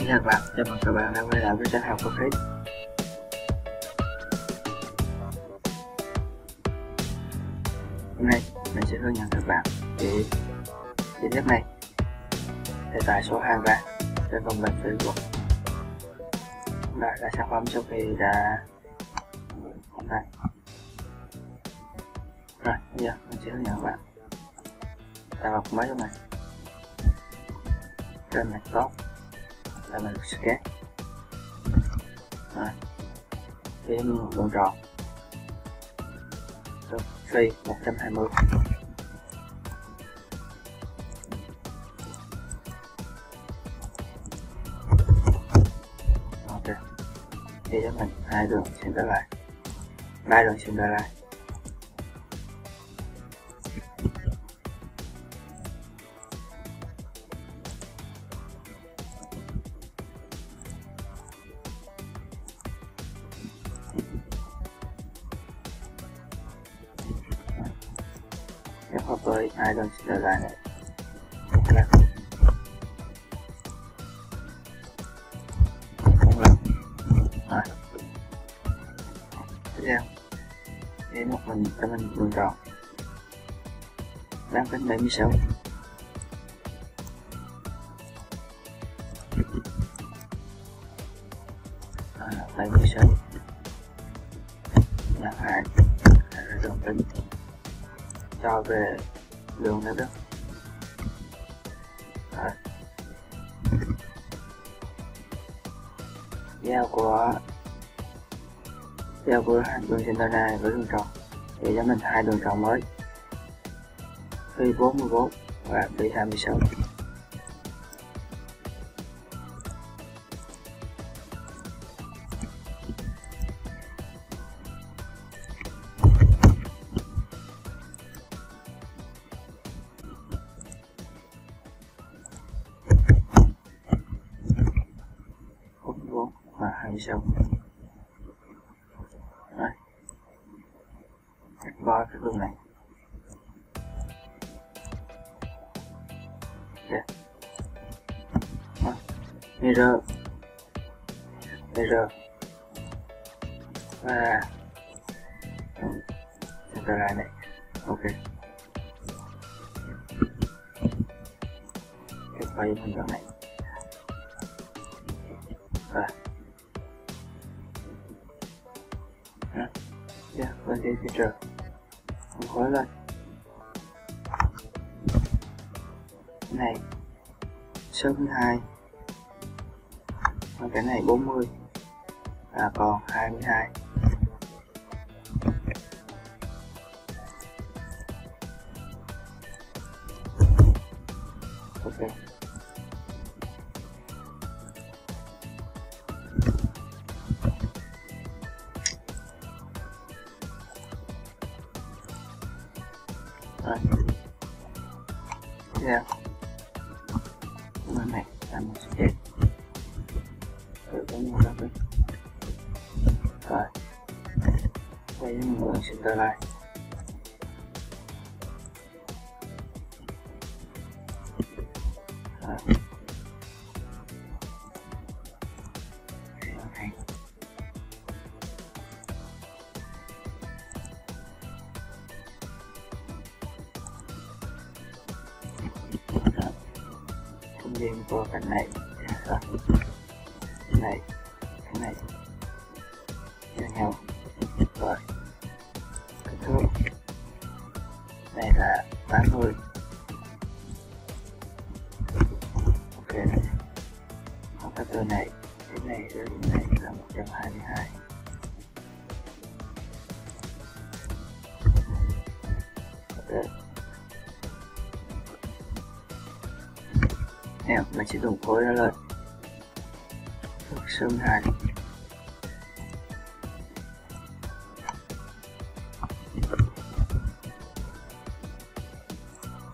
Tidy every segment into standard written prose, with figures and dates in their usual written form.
Xin chào các bạn, chào mừng các bạn đã quay lại với kênh Hoccokhi. Hôm nay mình sẽ hướng dẫn các bạn để ghép này để tải số hàng ra trên phần mềm solidworks. Đây là sản phẩm sau khi đã hoàn thành. Rồi, bây giờ mình sẽ hướng dẫn các bạn tạo vào máy của mình trên mặt top là mình spkt. Rồi, thêm một đường tròn phi 120. Ok, thì cho mình hai đường center lại, ba đường center lại. Kết hợp với hai đường center lại này. Tiếp theo để một mình cho mình đường tròn bán kính 76. À, 76 nhân 2 là đường kính cho về đường nếp đất. Giao của hai đường center này với đường tròn thì cho mình hai đường tròn mới phi 44 và phi 26. Và 26. Rồi, cắt bỏ cái đường này. Ok, mirror và center line này. Ok, cái quay hình đoạn này. Rồi, bên phía feature mình khối lên cái này số thứ hai, và cái này 40 là còn 22. Ok, rồi tiếp theo bên này là một spkt có một lớp. Rồi đây là một đường center line. Liên của cái này rồi, cái này như nhau. Rồi, kích thước này là 80. Ok này, còn cái từ này, cái này với cái này là 122. Ok, nè mình sẽ dùng khối nó lên số 2.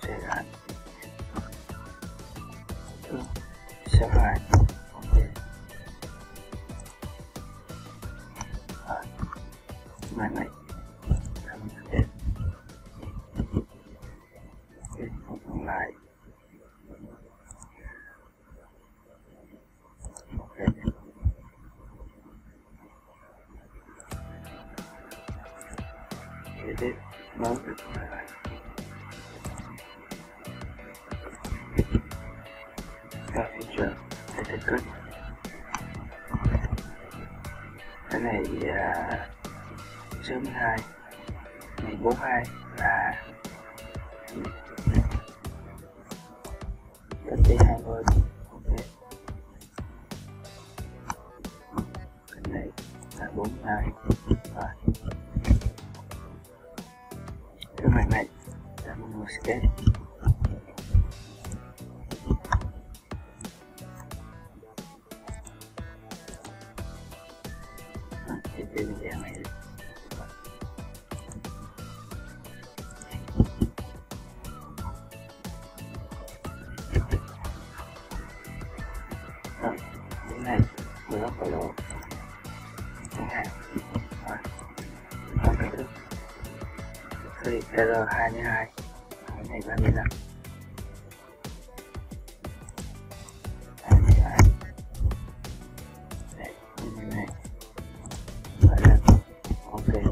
Sẽ là số 2. Ok, rồi này này còn lại kế tiếp nối được lại và phía trước để thiết kế. Cái này số 12 này 42 là cách đi 20. Ok, cái này là 42 và cái mặt này là một sketch. Thì cái dạng này cái này mới lắp vào độ chẳng hạn. Không cái thứ thì R22 cái này 35 22 đây như này phải là ok rồi.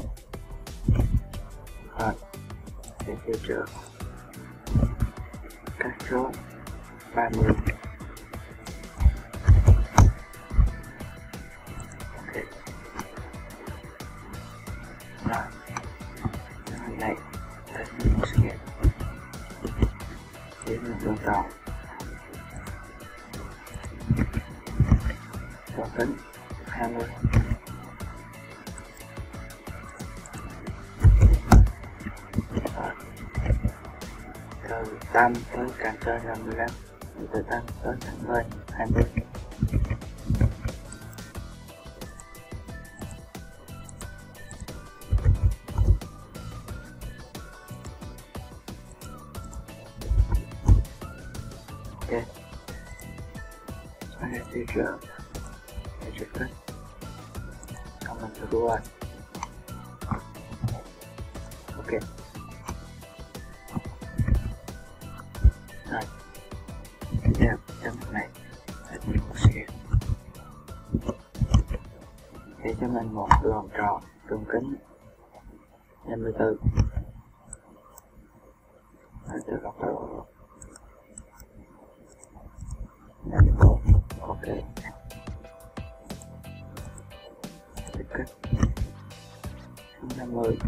Để phía trước các số 30 ok rồi. Cái này là một sketch để mình tương tổng cho tính 20 từ tam tới càng trên là 15, từ tam tới càng bên 20. Ok, cái phía trước để trực tiếp xong mình thử rồi. Ok rồi, tiếp theo trong này là một sketch để cho mình một đường vòng tròn đường kính 54 từ góc độ 54. Ok, tiếp cách 50.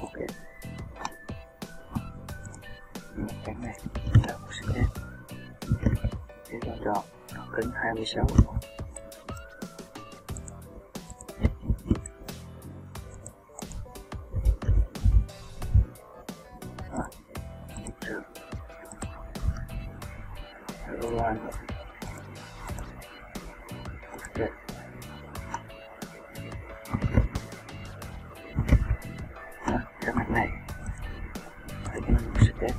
Ok, cái này là một sketch để vòng tròn đường kính 26. Rồi, ok, cái mặt này phải cho mình một sketch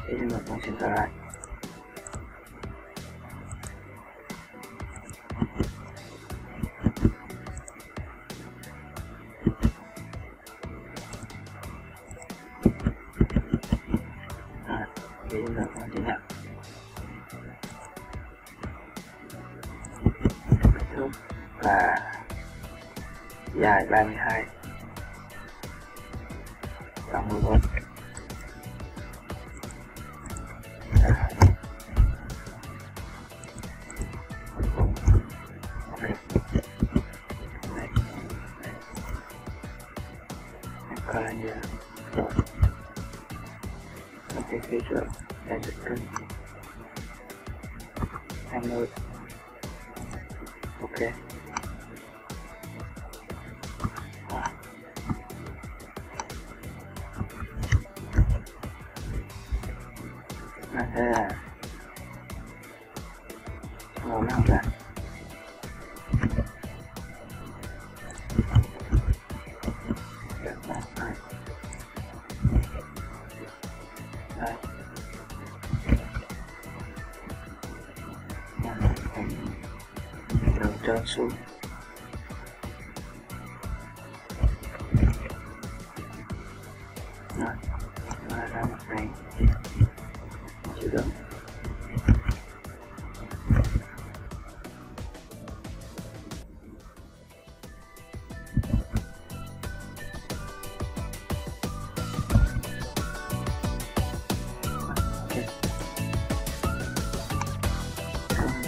để cho mình cũng center lại. Để chúng ta có thể nhận kích thước là dài 32 rộng 14. Coi là như cái phía trước là trực kinh 20. Ok, thế là rồi nó không ra. Đây, đường trên xuống. Rồi, ra mặt này chịu đựng.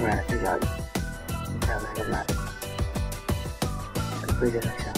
và theo dõi. Chào và hẹn gặp lại ở video lần sau.